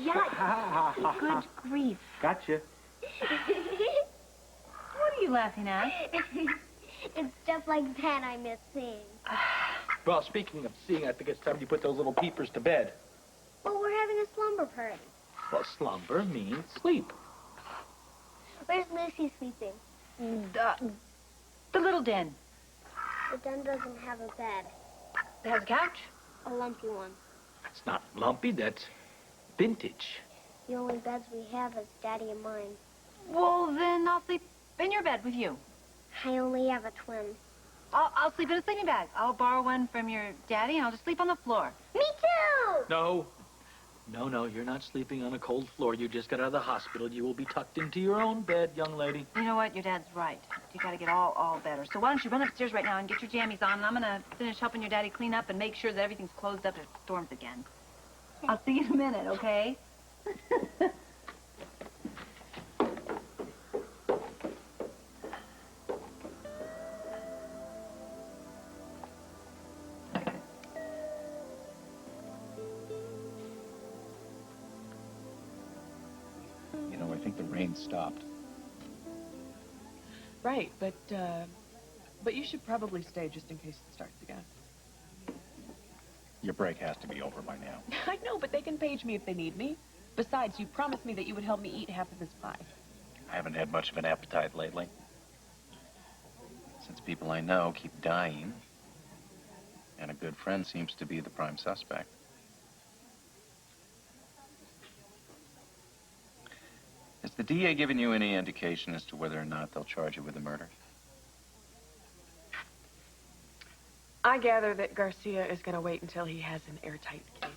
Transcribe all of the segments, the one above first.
Yeah. Good grief. Gotcha. What are you laughing at? It's just like that I miss seeing. Well, speaking of seeing, I think it's time you put those little peepers to bed. Well, we're having a slumber party. Well, slumber means sleep. Where's Lucy sleeping? The little den. The den doesn't have a bed. It has a couch. A lumpy one. That's not lumpy, that's vintage. The only beds we have is Daddy and mine. Well, then I'll sleep in your bed with you. I only have a twin. I'll sleep in a sleeping bag. I'll borrow one from your daddy, and I'll just sleep on the floor. Me too! No. No, you're not sleeping on a cold floor. You just got out of the hospital. You will be tucked into your own bed, young lady. You know what? Your dad's right. You got to get all better. So why don't you run upstairs right now and get your jammies on, and I'm going to finish helping your daddy clean up and make sure that everything's closed up if it storms again. I'll see you in a minute, okay? I think the rain stopped. Right, but you should probably stay just in case it starts again. Your break has to be over by now. I know, but they can page me if they need me. Besides, you promised me that you would help me eat half of this pie. I haven't had much of an appetite lately. Since people I know keep dying, and a good friend seems to be the prime suspect. Has the DA given you any indication as to whether or not they'll charge you with the murder? I gather that Garcia is going to wait until he has an airtight case.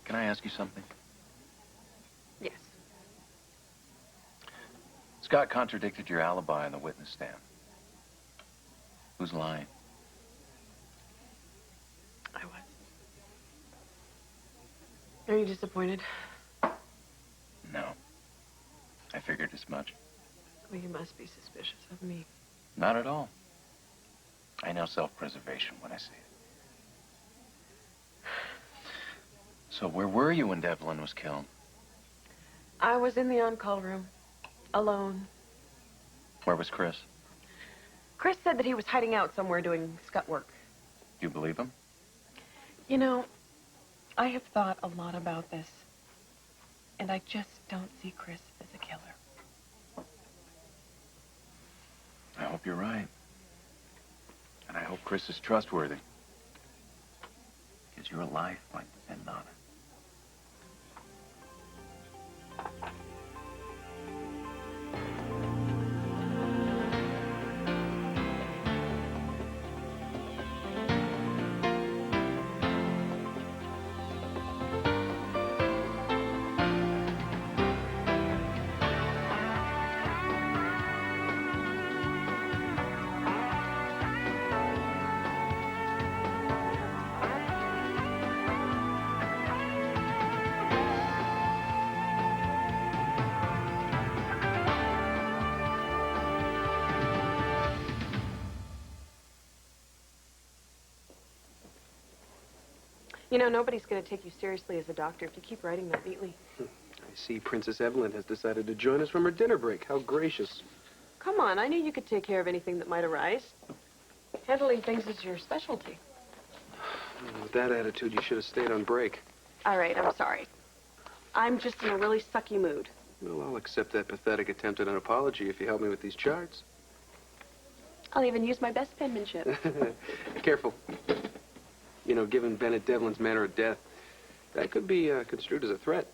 Can I ask you something? Yes. Scott contradicted your alibi on the witness stand. Who's lying? I was. Are you disappointed? No. I figured as much. Well, you must be suspicious of me. Not at all. I know self-preservation when I see it. So where were you when Devlin was killed? I was in the on-call room, alone. Where was Chris? Chris said that he was hiding out somewhere doing scut work. Do you believe him? You know, I have thought a lot about this, and I just don't see Chris as a killer. I hope you're right. And I hope Chris is trustworthy. Because your life might depend on it. You know, nobody's going to take you seriously as a doctor if you keep writing that neatly. I see Princess Evelyn has decided to join us from her dinner break. How gracious. Come on, I knew you could take care of anything that might arise. Handling things is your specialty. With that attitude, you should have stayed on break. All right, I'm sorry. I'm just in a really sucky mood. Well, I'll accept that pathetic attempt at an apology if you help me with these charts. I'll even use my best penmanship. Careful. You know, given Bennett Devlin's manner of death, that could be construed as a threat.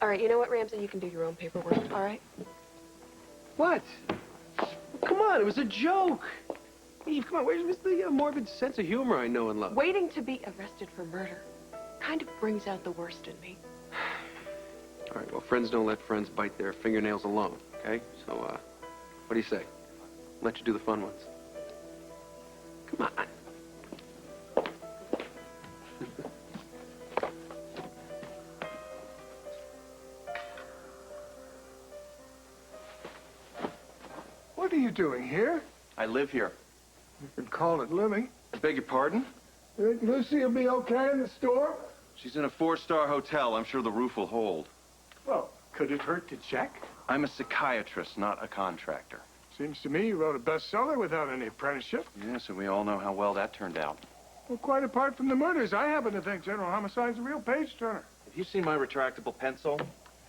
All right, you know what, Ramsey? You can do your own paperwork, all right? What? Come on, it was a joke. Eve, come on, where's the morbid sense of humor I know and love? Waiting to be arrested for murder kind of brings out the worst in me. All right, well, friends don't let friends bite their fingernails alone, okay? So, what do you say? Let you do the fun ones. Come on. What are you doing here? I live here. You could call it living. I beg your pardon? You think Lucy will be okay in the storm? She's in a 4-star hotel. I'm sure the roof will hold. Well, could it hurt to check? I'm a psychiatrist, not a contractor. Seems to me you wrote a bestseller without any apprenticeship. Yes, and we all know how well that turned out. Well, quite apart from the murders, I happen to think General Homicide's a real page-turner. Have you seen my retractable pencil?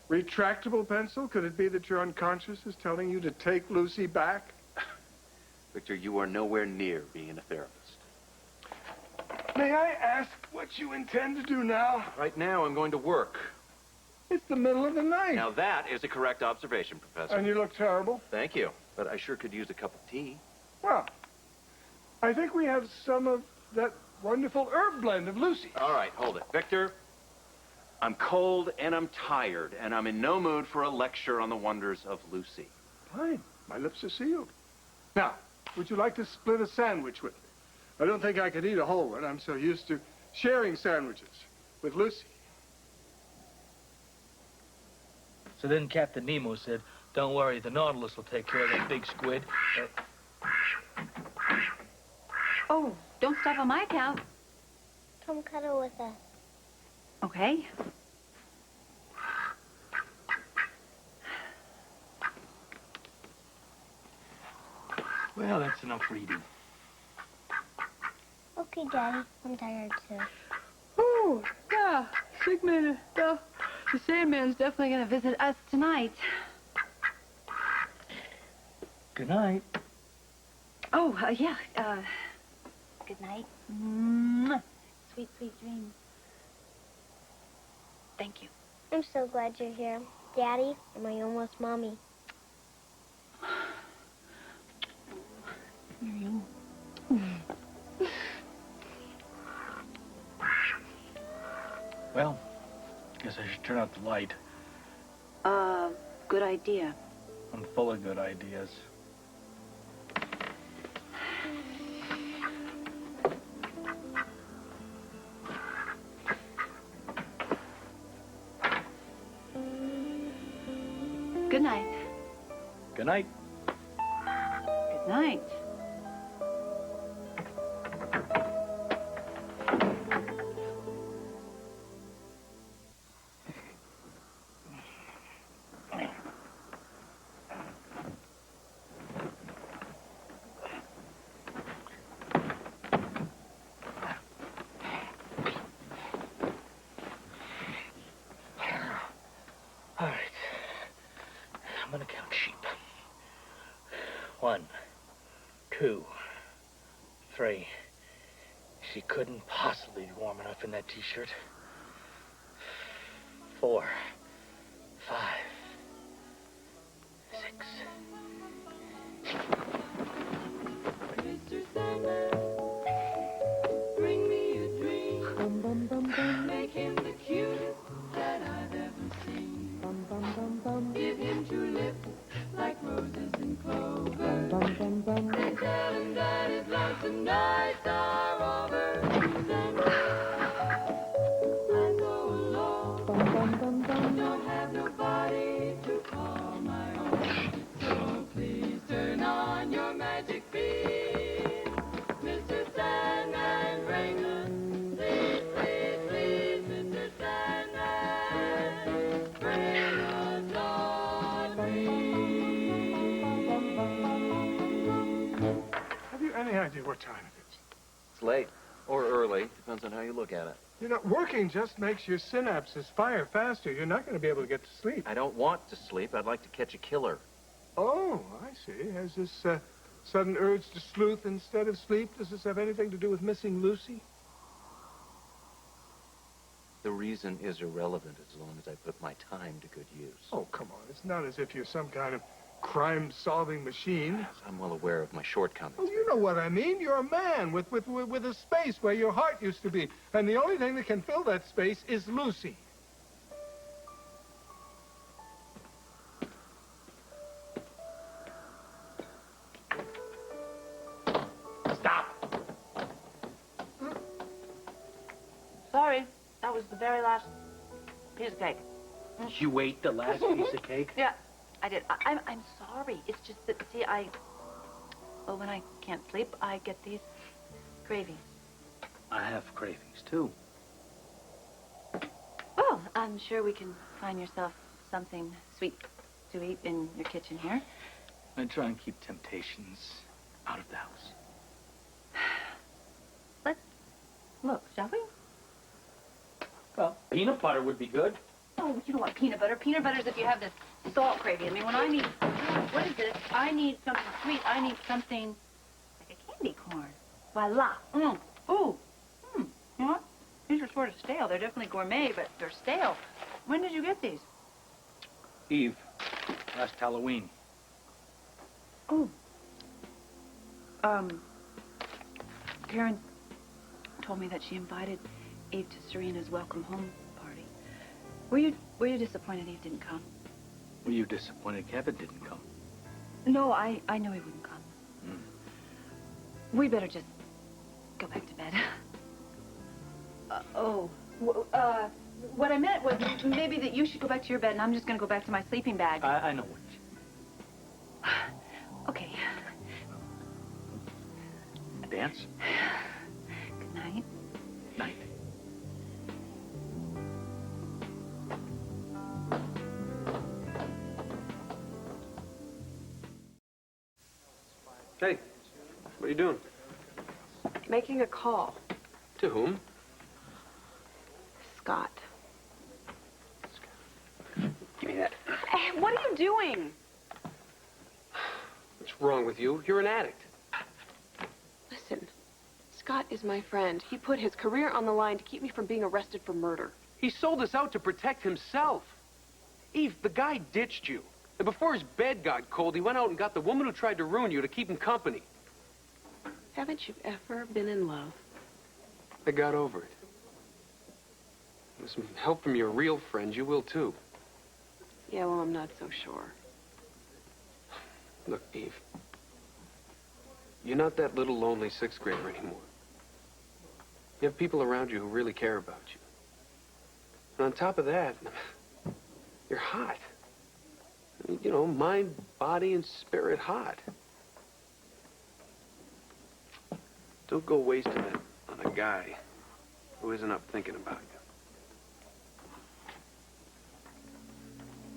Retractable pencil? Could it be that your unconscious is telling you to take Lucy back? Victor, you are nowhere near being a therapist. May I ask what you intend to do now? Right now, I'm going to work. It's the middle of the night. Now, that is a correct observation, Professor. And you look terrible. Thank you. But I sure could use a cup of tea. Well, I think we have some of that wonderful herb blend of Lucy's. All right, hold it. Victor, I'm cold and I'm tired, and I'm in no mood for a lecture on the wonders of Lucy. Fine. My lips are sealed. Now, would you like to split a sandwich with me? I don't think I could eat a whole one. I'm so used to sharing sandwiches with Lucy. So then Captain Nemo said, don't worry, the Nautilus will take care of that big squid. Oh, don't stop on my account. Come cuddle with us. Okay. Well, that's enough reading. Okay, Daddy. I'm tired too. Oh, yeah. Sigmund, the Sandman's definitely going to visit us tonight. Good night. Oh, yeah. Good night. Sweet, sweet dreams. Thank you. I'm so glad you're here. Daddy and my almost mommy. Miriam. Well, guess I should turn out the light. Good idea. I'm full of good ideas. Good night. Good night. Good night. All right. I'm gonna count sheep. 1, 2, 3. She couldn't possibly be warm enough in that t-shirt. 4, 5, 6. Mr. Sandman, bring me a dream. Make him the cutest that I've ever seen. Give him tulips like roses and clover. And tell him that his lonesome nights are over. And I go alone. Don't have nobody to call my own. So please turn on your magic beam. Mr. Sandman, bring us. Please, please, please, Mr. Sandman, bring us our dream. Have you any idea what time it is? It's late. Or early. Depends on how you look at it. You know, working just makes your synapses fire faster. You're not going to be able to get to sleep. I don't want to sleep. I'd like to catch a killer. Oh, I see. Has this sudden urge to sleuth instead of sleep, does this have anything to do with missing Lucy? The reason is irrelevant as long as I put my time to good use. Oh, come on. It's not as if you're some kind of crime-solving machine. I'm well aware of my shortcomings. Oh, you know what I mean. You're a man with a space where your heart used to be. And the only thing that can fill that space is Lucy. Stop! Sorry, that was the very last piece of cake. You ate the last piece of cake? Yeah, I did. I'm sorry. It's just that, see, well, when I can't sleep, I get these cravings. I have cravings, too. Well, I'm sure we can find yourself something sweet to eat in your kitchen here. I try and keep temptations out of the house. Let's look, shall we? Well, peanut butter would be good. Oh, you don't want peanut butter. Peanut butter's if you have this salt craving. I mean, when I need, what is this? I need something sweet. I need something like a candy corn. Voila. Ooh. You know what? These are sort of stale. They're definitely gourmet, but they're stale. When did you get these? Eve, last Halloween. Oh. Karen told me that she invited Eve to Serena's welcome home party. Were you disappointed Eve didn't come? Were you disappointed Kevin didn't come? No, I knew he wouldn't come. We'd better just go back to bed. What I meant was maybe that you should go back to your bed and I'm just going to go back to my sleeping bag. I know what. Okay. A dance? Good night. Night. Hey, what are you doing? Making a call. To whom? Scott. Give me that. What are you doing? What's wrong with you? You're an addict. Listen, Scott is my friend. He put his career on the line to keep me from being arrested for murder. He sold us out to protect himself. Eve, the guy ditched you. And before his bed got cold, he went out and got the woman who tried to ruin you to keep him company. Haven't you ever been in love? I got over it. With some help from your real friends, you will too. Yeah, well, I'm not so sure. Look, Eve, you're not that little lonely sixth grader anymore. You have people around you who really care about you. And on top of that, you're hot. I mean, you know, mind, body, and spirit hot. Don't go wasting it on a guy who isn't up thinking about you.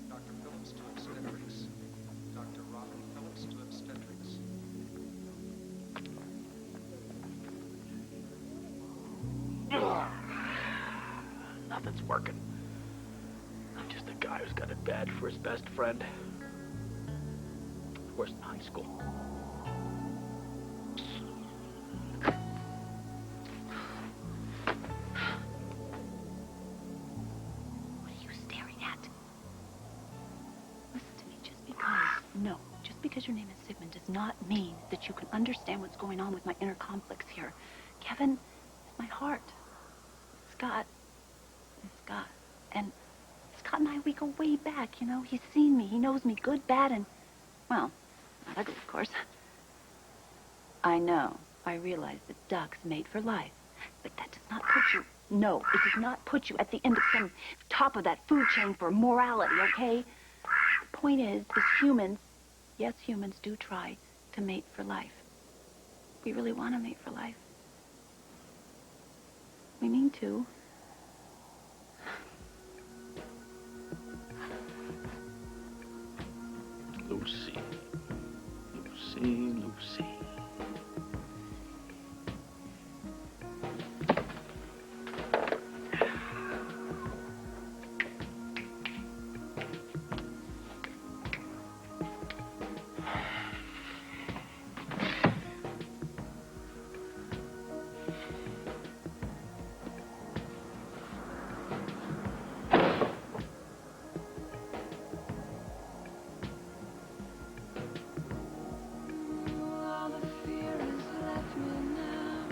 Dr. Phillips to obstetrics. Dr. Robin Phillips to obstetrics. Nothing's working. I'm just a guy who's got it bad for his best friend. Worse in high school. What are you staring at? Listen to me, just because your name is Sigmund does not mean that you can understand what's going on with my inner conflicts here. Kevin is my heart. Scott is Scott. And Scott and I, we go way back, you know. He's seen me. He knows me good, bad, and, well, not ugly, of course. I know. I realize that ducks mate for life. But that does not put you... No, it does not put you at the end of some top of that food chain for morality, okay? The point is humans, yes, humans do try to mate for life. We really want to mate for life. We mean to. Lucy. Lucy, Lucy. All the fear has left me now.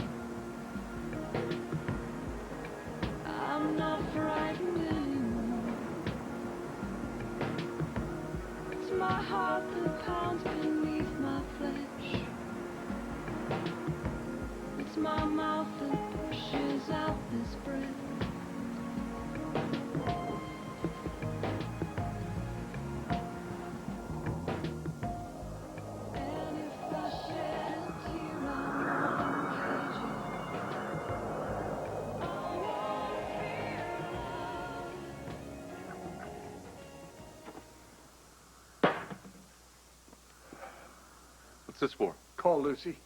I'm not frightened anymore. It's my heart that pounds beneath my flesh. It's my mouth that pushes out this breath. And if I shed a tear, I won't cage it. What's this for? Call Lucy.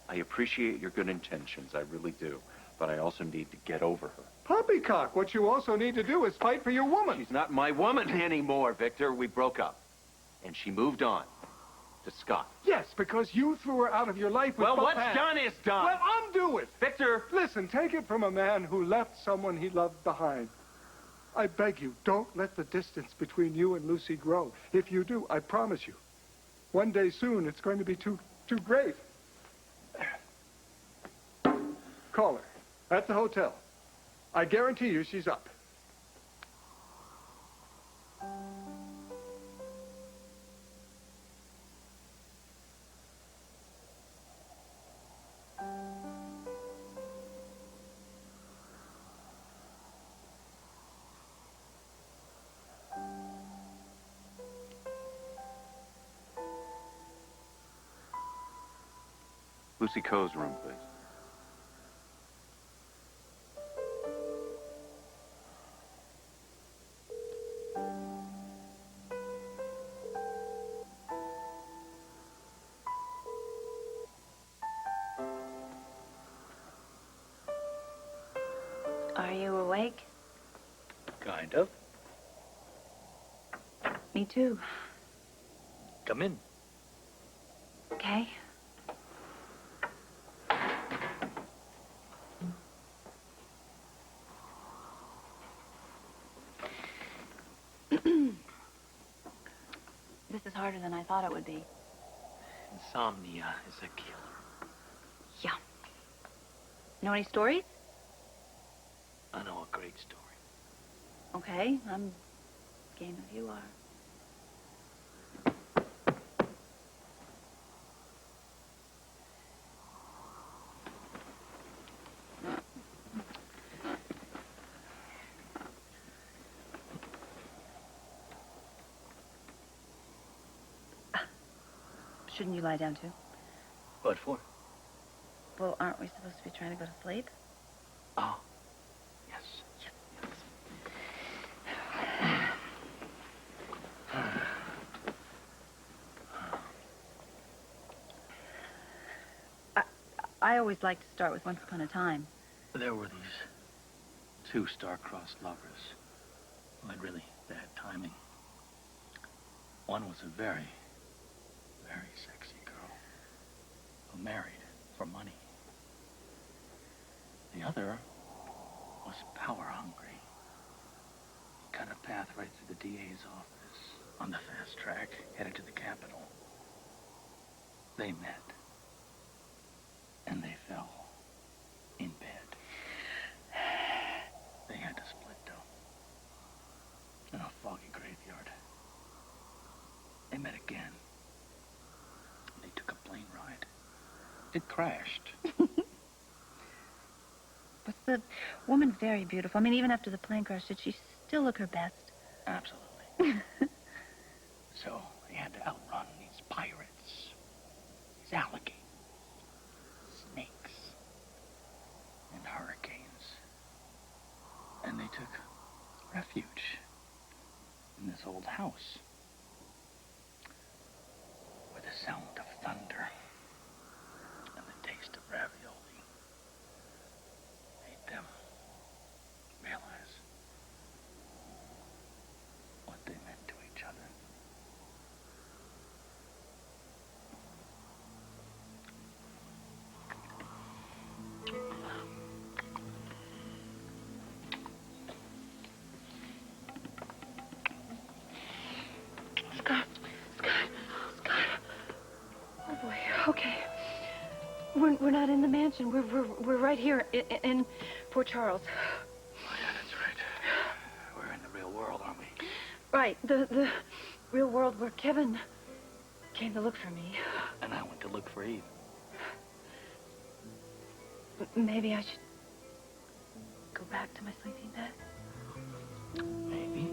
I appreciate your good intentions, I really do. But I also need to get over her. Poppycock, what you also need to do is fight for your woman. She's not my woman anymore, Victor. We broke up. And she moved on to Scott. Yes, because you threw her out of your life with Well, both what's hands. done is done. Well, undo it. Victor! Listen, take it from a man who left someone he loved behind. I beg you, don't let the distance between you and Lucy grow. If you do, I promise you, one day soon it's going to be too great. Call her at the hotel. I guarantee you she's up. Lucy Coe's room, please. Are you awake? Kind of. Me too. Come in. Okay. This is harder than I thought it would be. Insomnia is a killer. Yeah. Know any stories? I know a great story. Okay, I'm game if you are. Shouldn't you lie down too? What for? Well, aren't we supposed to be trying to go to sleep? Oh, yes. I always like to start with Once Upon a Time. There were these two star-crossed lovers who had really bad timing. One was a very, very sexy girl who married for money. The other was power-hungry. He cut a path right through the DA's office on the fast track, headed to the Capitol. They met, and they fell in bed. They had to split, though, in a foggy graveyard. They met again. They took a plane ride. It crashed. Was the woman very beautiful? I mean, even after the plane crash, did she still look her best? Absolutely. So they had to outrun these pirates, these alligators, snakes, and hurricanes. And they took refuge in this old house where the sound of thunder and the taste of ravioli made them realize what they meant to each other. Scott. Oh boy. Okay. We're not in the mansion. We're right here in Port Charles. Oh, yeah, that's right. We're in the real world, aren't we? Right. The real world where Kevin came to look for me. And I went to look for Eve. Maybe I should go back to my sleeping bag. Maybe.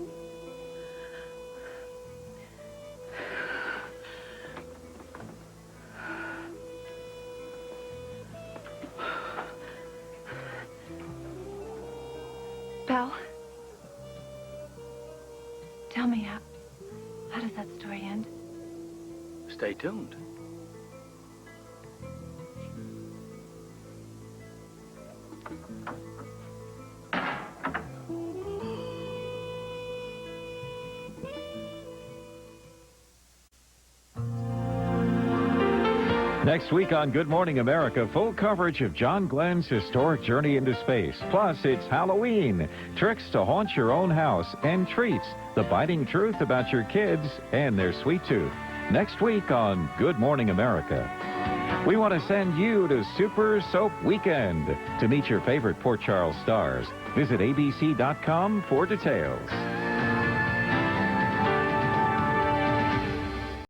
Belle, tell me, how does that story end? Stay tuned. Next week on Good Morning America, full coverage of John Glenn's historic journey into space. Plus, it's Halloween, tricks to haunt your own house, and treats, the biting truth about your kids and their sweet tooth. Next week on Good Morning America. We want to send you to Super Soap Weekend. To meet your favorite Port Charles stars, visit abc.com for details.